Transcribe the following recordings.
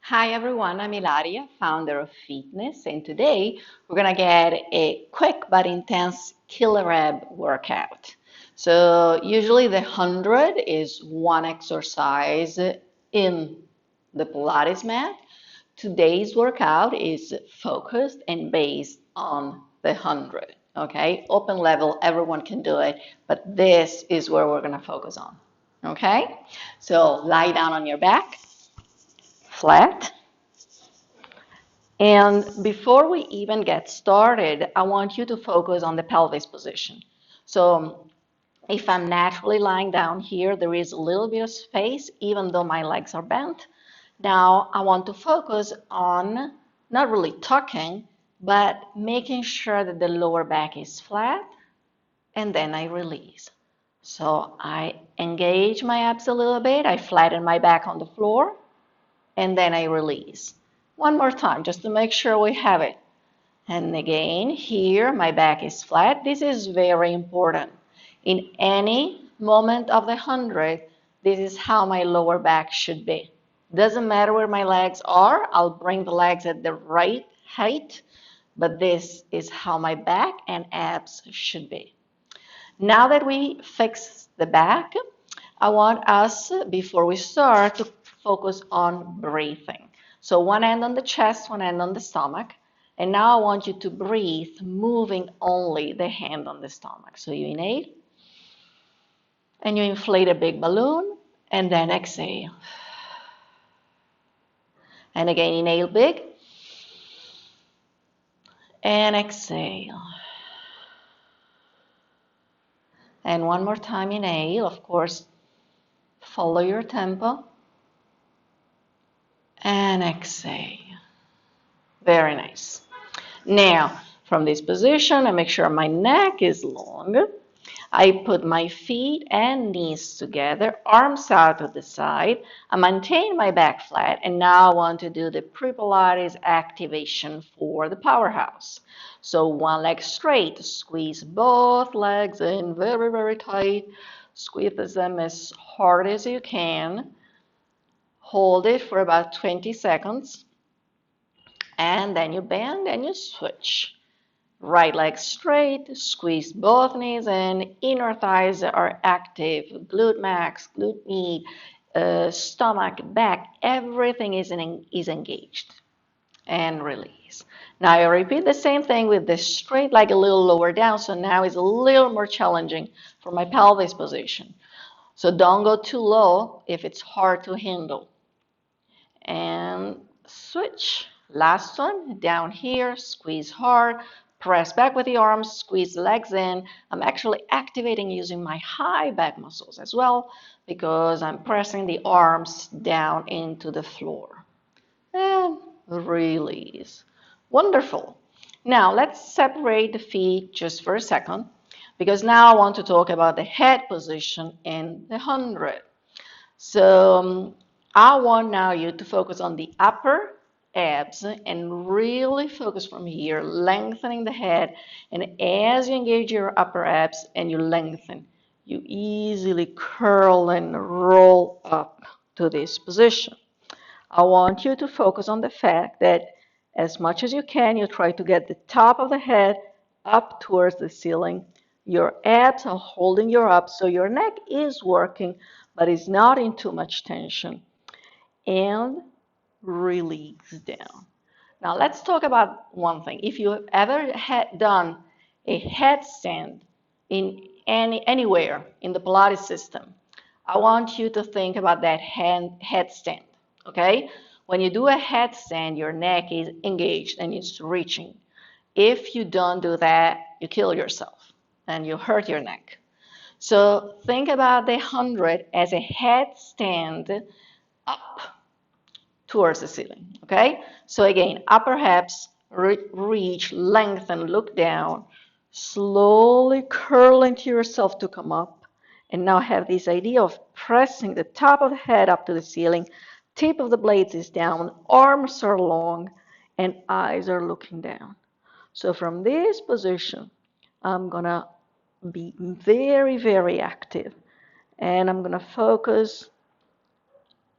Hi everyone, I'm Ilaria, founder of FEET-NESS, and today we're gonna get a quick but intense killer rep workout. So usually the 100 is one exercise in the Pilates mat. Today's workout is focused and based on the 100. Okay, open level, everyone can do it, but this is where we're gonna focus on. Okay, so lie down on your back, flat. And before we even get started, I want you to focus on the pelvis position. So if I'm naturally lying down here, there is a little bit of space, even though my legs are bent. Now I want to focus on not really tucking, but making sure that the lower back is flat, and then I release. So I engage my abs a little bit, I flatten my back on the floor, and then I release. One more time, just to make sure we have it. And again, here my back is flat. This is very important. In any moment of the 100, this is how my lower back should be. Doesn't matter where my legs are, I'll bring the legs at the right height, but this is how my back and abs should be. Now that we fix the back, I want us, before we start, to focus on breathing. So one hand on the chest, one hand on the stomach. And now I want you to breathe, moving only the hand on the stomach. So you inhale, and you inflate a big balloon, and then exhale. And again, inhale big, and exhale. And one more time, inhale, of course, follow your tempo, and exhale. Very nice. Now, from this position, I make sure my neck is long. I put my feet and knees together, arms out to the side. I maintain my back flat, and now I want to do the pre-Pilates activation for the powerhouse. So one leg straight, squeeze both legs in very, very tight. Squeeze them as hard as you can. Hold it for about 20 seconds. And then you bend and you switch. Right leg straight, squeeze both knees in, inner thighs are active, glute max, glute med, stomach, back, everything is engaged. And release. Now I repeat the same thing with the straight leg a little lower down, so now it's a little more challenging for my pelvis position. So don't go too low if it's hard to handle. And switch. Last one, down here, squeeze hard, press back with the arms, squeeze the legs in. I'm actually activating using my high back muscles as well because I'm pressing the arms down into the floor. And release. Wonderful. Now let's separate the feet just for a second because now I want to talk about the head position in the 100. So I want now you to focus on the upper abs and really focus from here, lengthening the head. And as you engage your upper abs and you lengthen, you easily curl and roll up to this position. I want you to focus on the fact that as much as you can, you try to get the top of the head up towards the ceiling. Your abs are holding you up, so your neck is working, but it's not in too much tension. And release down. Now let's talk about one thing. If you have ever done a headstand in anywhere in the Pilates system, I want you to think about that headstand, okay? When you do a headstand, your neck is engaged and it's reaching. If you don't do that, you kill yourself and you hurt your neck. So think about the 100 as a headstand up towards the ceiling, okay? So again, upper abs, reach, lengthen, look down, slowly curl into yourself to come up. And now have this idea of pressing the top of the head up to the ceiling, tip of the blades is down, arms are long, and eyes are looking down. So from this position, I'm gonna be very, very active. And I'm gonna focus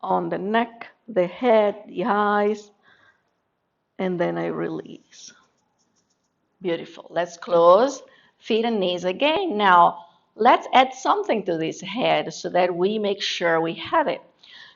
on the neck, the head, the eyes, and then I release. Beautiful. Let's close feet and knees again. Now, let's add something to this head so that we make sure we have it.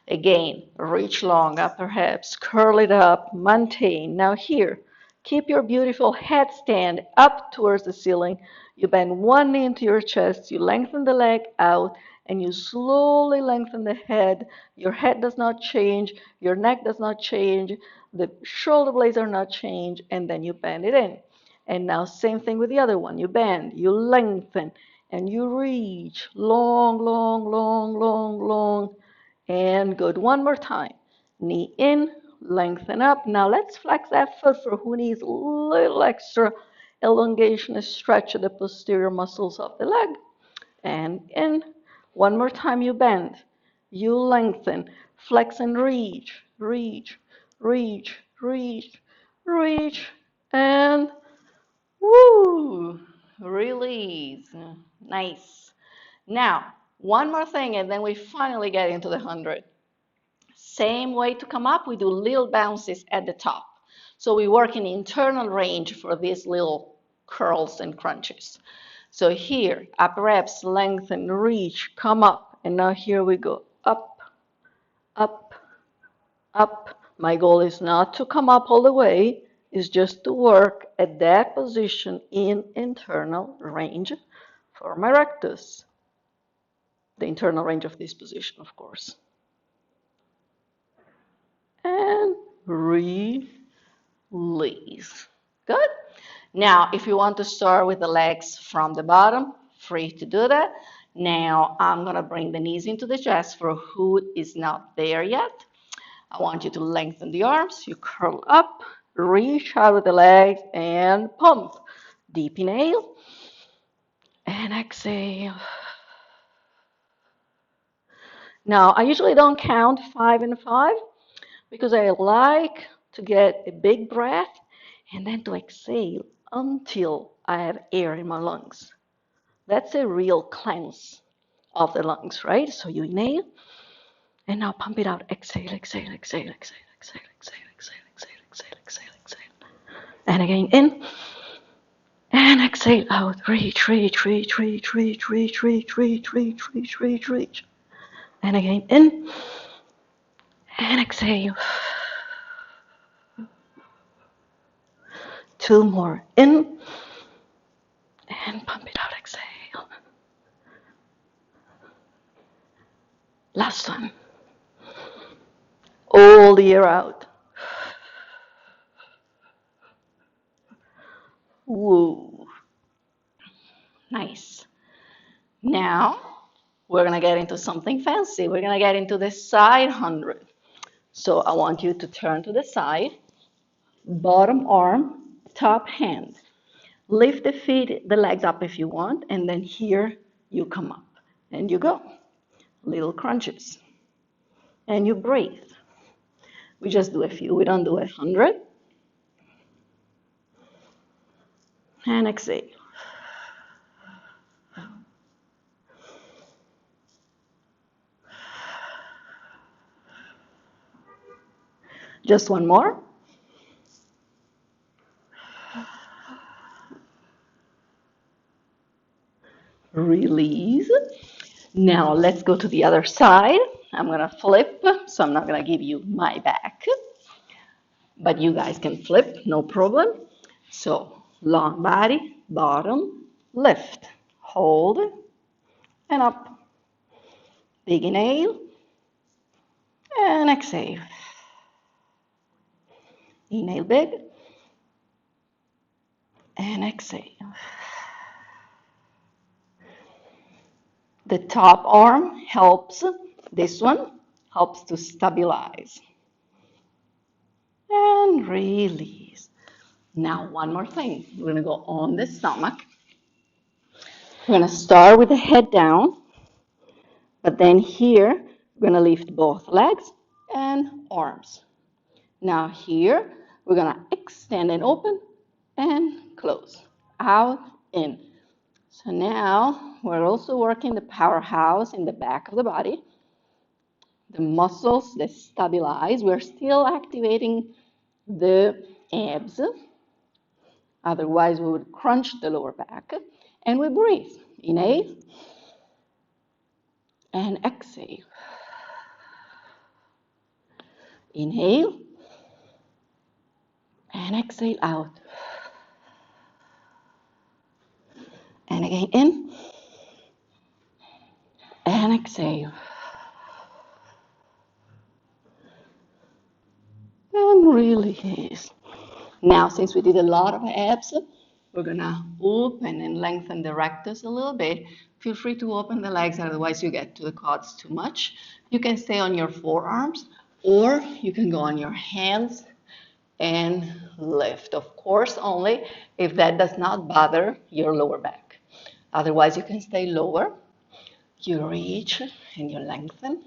Again, reach long, upper hips, curl it up, maintain. Now here, keep your beautiful headstand up towards the ceiling. You bend one knee into your chest, you lengthen the leg out, and you slowly lengthen the head. Your head does not change, your neck does not change, the shoulder blades are not changed, and then you bend it in. And now same thing with the other one. You bend, you lengthen, and you reach long, long, long, long, long, and good. One more time. Knee in, lengthen up. Now let's flex that foot for who needs a little extra elongation and stretch of the posterior muscles of the leg. And in. One more time you bend. You lengthen. Flex and reach, reach, reach, reach, reach, and woo! Release. Nice. Now, one more thing, and then we finally get into the 100. Same way to come up, we do little bounces at the top. So we work in internal range for these little curls and crunches. So here, upper abs, lengthen, reach, come up. And now here we go. Up, up, up. My goal is not to come up all the way. It's just to work at that position in internal range for my rectus. The internal range of this position, of course. And release. Good. Now, if you want to start with the legs from the bottom, free to do that. Now, I'm going to bring the knees into the chest for who is not there yet. I want you to lengthen the arms. You curl up, reach out with the legs, and pump. Deep inhale, and exhale. Now, I usually don't count 5 and 5 because I like to get a big breath and then to exhale until I have air in my lungs. That's a real cleanse of the lungs, right? So you inhale, and now pump it out. Exhale, exhale, exhale, exhale, exhale, exhale, exhale, exhale, exhale, exhale, exhale. And again, in. And exhale out. Reach, reach, reach, reach, reach, reach, reach, reach, reach, reach, reach, reach. And again, in. And exhale. 2 more. In. And pump it out. Exhale. Last one. All the air out. Woo. Nice. Now, we're going to get into something fancy. We're going to get into the side 100. So I want you to turn to the side, bottom arm, top hand. Lift the feet, the legs up if you want, and then here you come up. And you go. Little crunches. And you breathe. We just do a few. We don't do 100. And exhale. Just one more. Release. Now let's go to the other side. I'm going to flip, so I'm not going to give you my back. But you guys can flip, no problem. So long body, bottom, lift, hold, and up. Big inhale, and exhale. Inhale big, and exhale. The top arm helps, this one helps to stabilize. And release. Now one more thing. We're going to go on the stomach. We're going to start with the head down, but then here we're going to lift both legs and arms. Now here we're going to extend and open and close, out, in. So now we're also working the powerhouse in the back of the body. the muscles that stabilize. We're still activating the abs. Otherwise, we would crunch the lower back. And we breathe. Inhale and exhale. Inhale and exhale out. And again, in and exhale. And release. Now, since we did a lot of abs, we're gonna open and lengthen the rectus a little bit. Feel free to open the legs, otherwise you get to the quads too much. You can stay on your forearms, or you can go on your hands and lift. Of course, only if that does not bother your lower back. Otherwise, you can stay lower. You reach and you lengthen.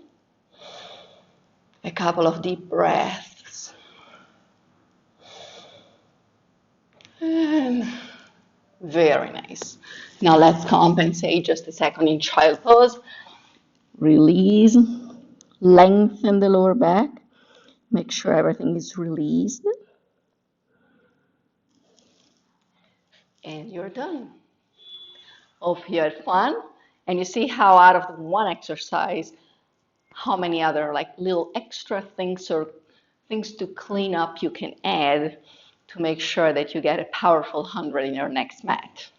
A couple of deep breaths. And very nice. Now let's compensate just a second in child pose. Release, lengthen the lower back. Make sure everything is released. And you're done. Hope you had fun. And you see how out of the one exercise, how many other like little extra things or things to clean up you can add to make sure that you get a powerful 100 in your next mat.